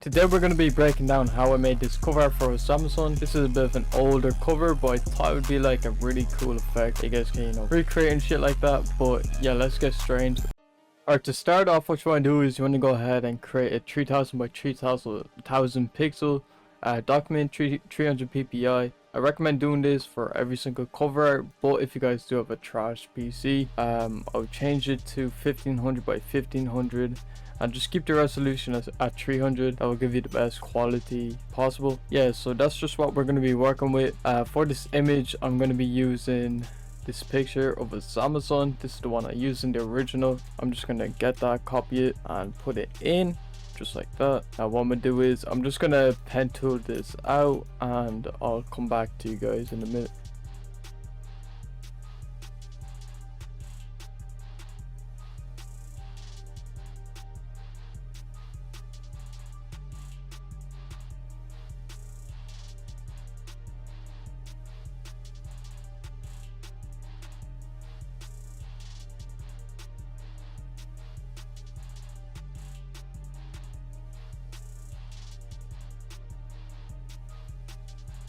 Today we're going to be breaking down how I made this cover art for a Samsung. This is a bit of an older cover, but I thought it would be like a really cool effect. You guys can, recreate and shit like that. But yeah, let's get straight into it. Alright, to start off, what you want to do is you want to go ahead and create a 3000 by 3000 pixel document, 300 ppi. I recommend doing this for every single cover art, but if you guys do have a trash PC, I'll change it to 1500 by 1500 and just keep the resolution at 300. That will give you the best quality possible. Yeah, so that's just what we're going to be working with. For this image, I'm going to be using this picture of a Samsung. This is the one I used in the original. I'm just going to get that, copy it and put it in just like that. Now what I'm going to do is I'm just going to pen tool this out and I'll come back to you guys in a minute.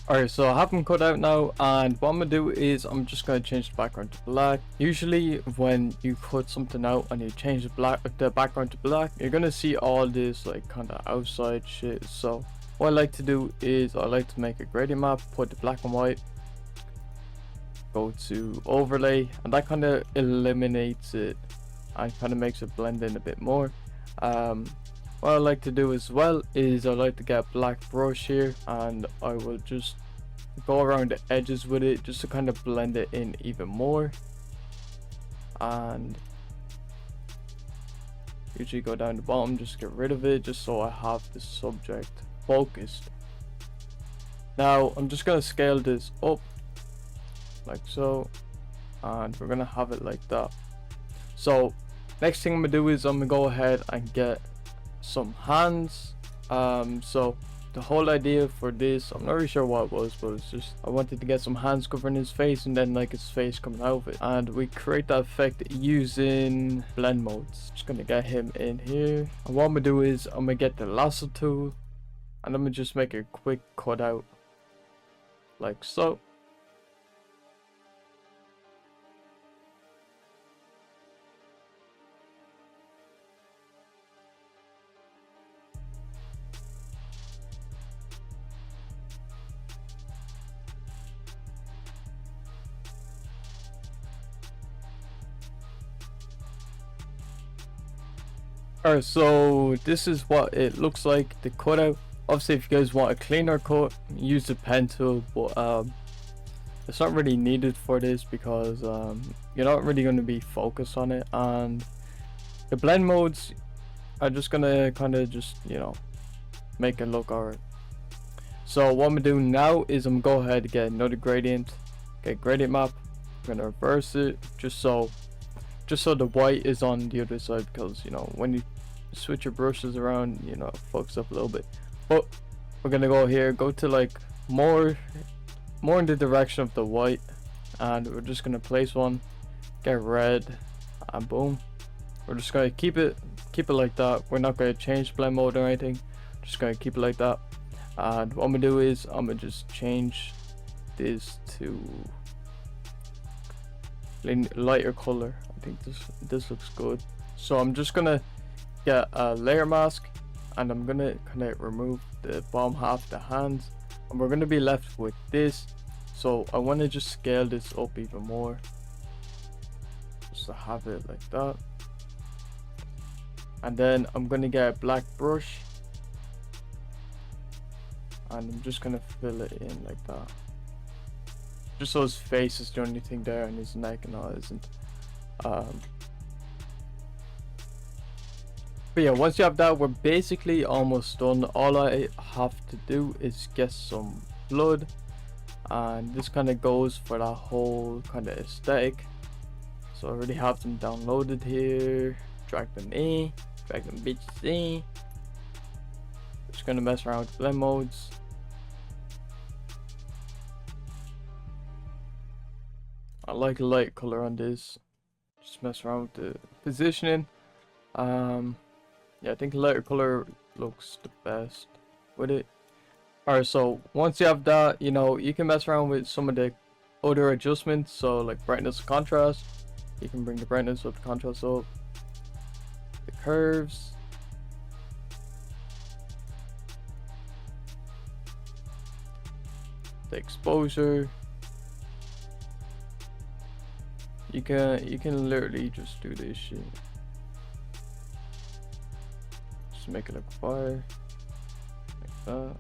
Alright, so I have them cut out now, and what I'm gonna do is I'm just gonna change the background to black. Usually when you cut something out and you change the background to black, you're gonna see all this like kind of outside shit. So what I like to do is I like to make a gradient map, put the black and white, go to overlay, and that kind of eliminates it and kind of makes it blend in a bit more. What I like to do as well is I like to get a black brush here and I will just go around the edges with it just to kind of blend it in even more, and usually go down the bottom, just get rid of it just so I have the subject focused. Now I'm just gonna scale this up like so, and we're gonna have it like that. So next thing I'm gonna do is I'm gonna go ahead and get some hands. So the whole idea for this, I'm not really sure what it was, but it's just I wanted to get some hands covering his face and then like his face coming out of it, and we create that effect using blend modes. Just gonna get him in here, and what I'm gonna do is I'm gonna get the lasso tool and I'm gonna just make a quick cutout like so. Alright, so this is what it looks like, the cutout. Obviously if you guys want a cleaner cut, use the pen tool, but it's not really needed for this because you're not really going to be focused on it, and the blend modes are just gonna kind of just make it look alright. So what I'm gonna do now is I'm gonna go ahead and get another gradient, get gradient map. I'm gonna reverse it just so the white is on the other side, because when you switch your brushes around, it fucks up a little bit. But we're gonna go here, go to like more in the direction of the white, and we're just gonna place one, get red, and boom. We're just gonna keep it like that. We're not gonna change blend mode or anything, just gonna keep it like that. And what I'm gonna do is I'm gonna just change this to lighter color. I think this looks good. So I'm just gonna get a layer mask and I'm gonna kind of remove the bottom half of the hands, and we're gonna be left with this. So I want to just scale this up even more just to have it like that, and then I'm gonna get a black brush and I'm just gonna fill it in like that, just so his face is the only thing there and his neck and all isn't. But yeah, once you have that, we're basically almost done. All I have to do is get some blood, and this kind of goes for that whole kind of aesthetic. So I already have them downloaded here. Drag them in, drag them bitches in. Just gonna mess around with blend modes. I like a light color on this. Just mess around with the positioning. Yeah, I think lighter color looks the best with it. Alright, so once you have that, you know, you can mess around with some of the other adjustments. So like brightness and contrast, you can bring the brightness up, the contrast up, the curves, the exposure. You can literally just do this shit. Just make it look fire. Like that.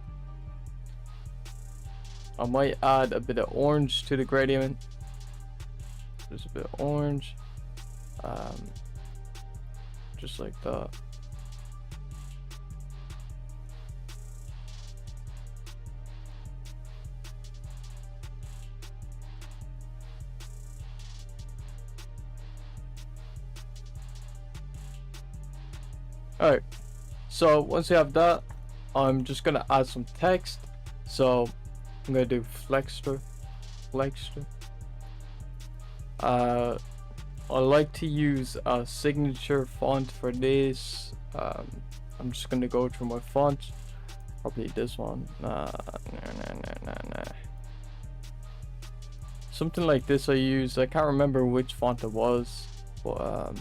I might add a bit of orange to the gradient. Just a bit of orange. Just like that. Alright, so once you have that, I'm just gonna add some text. So I'm gonna do Flextra. I like to use a signature font for this. I'm just gonna go through my fonts. Probably this one. Nah. Something like this I use. I can't remember which font it was, but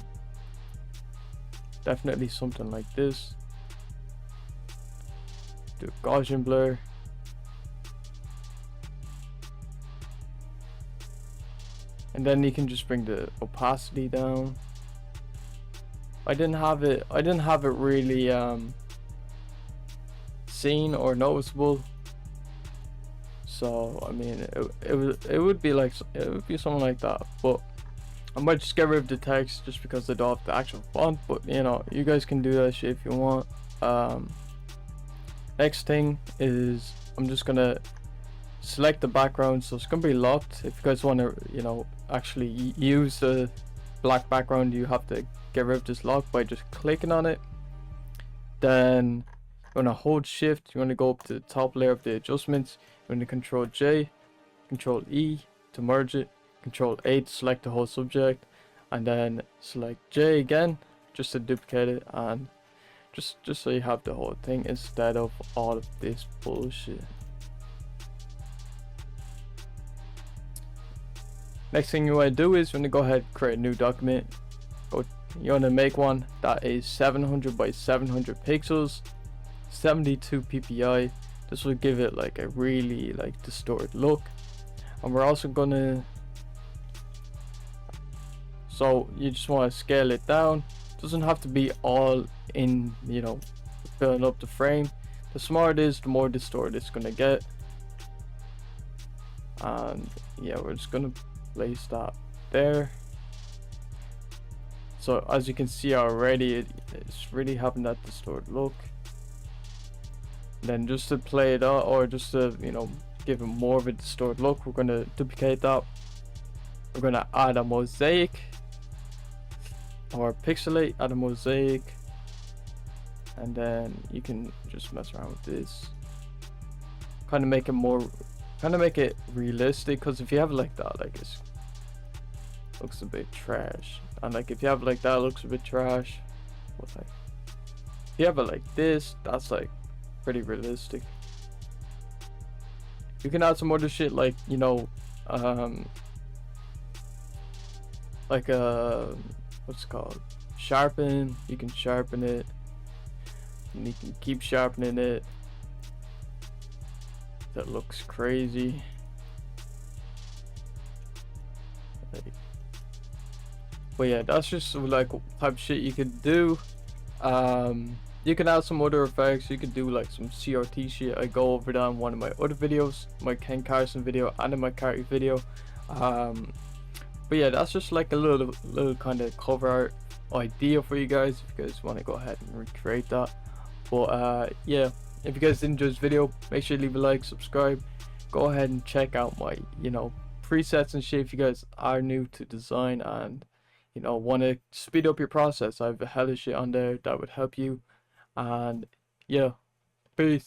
definitely something like this. Do Gaussian blur. And then you can just bring the opacity down. I didn't have it really seen or noticeable. So I mean it would be something like that, but I might just get rid of the text just because I don't have the actual font. But you know, you guys can do that shit if you want. Next thing is I'm just gonna select the background, so it's gonna be locked. If you guys want to, you know, actually use the black background, you have to get rid of this lock by just clicking on it. Then you want to hold shift, you want to go up to the top layer of the adjustments, you want to control J, control E to merge it, control A to select the whole subject, and then select J again just to duplicate it, and just so you have the whole thing instead of all of this bullshit. Next thing you want to do is you want to go ahead and create a new document. You want to make one that is 700 by 700 pixels, 72 ppi. This will give it like a really like distorted look. And we're also gonna, so you just want to scale it down. Doesn't have to be all in, you know, filling up the frame. The smaller it is, the more distorted it's gonna get. And yeah, we're just gonna place that there. So as you can see already, it's really having that distorted look. Then just to play it out, or just to, you know, give it more of a distorted look, we're gonna duplicate that. We're gonna add a mosaic or pixelate, add a mosaic, and then you can just mess around with this. Kind of make it realistic, because if you have it like that, like it looks a bit trash. And like if you have it like that, it looks a bit trash. But like if you have it like this, that's like pretty realistic. You can add some other shit, like, you know, like what's it called, sharpen. You can sharpen it, and you can keep sharpening it. That looks crazy. But yeah, that's just like type of shit you could do. You can add some other effects. You could do like some CRT shit. I go over that in one of my other videos, my Ken Carson video and in my Carty video. But yeah, that's just like a little kind of cover art idea for you guys, if you guys want to go ahead and recreate that. But yeah, if you guys did enjoy this video, make sure you leave a like, subscribe, go ahead and check out my, you know, presets and shit if you guys are new to design and, you know, want to speed up your process. I have a hell of shit on there that would help you. And yeah, peace.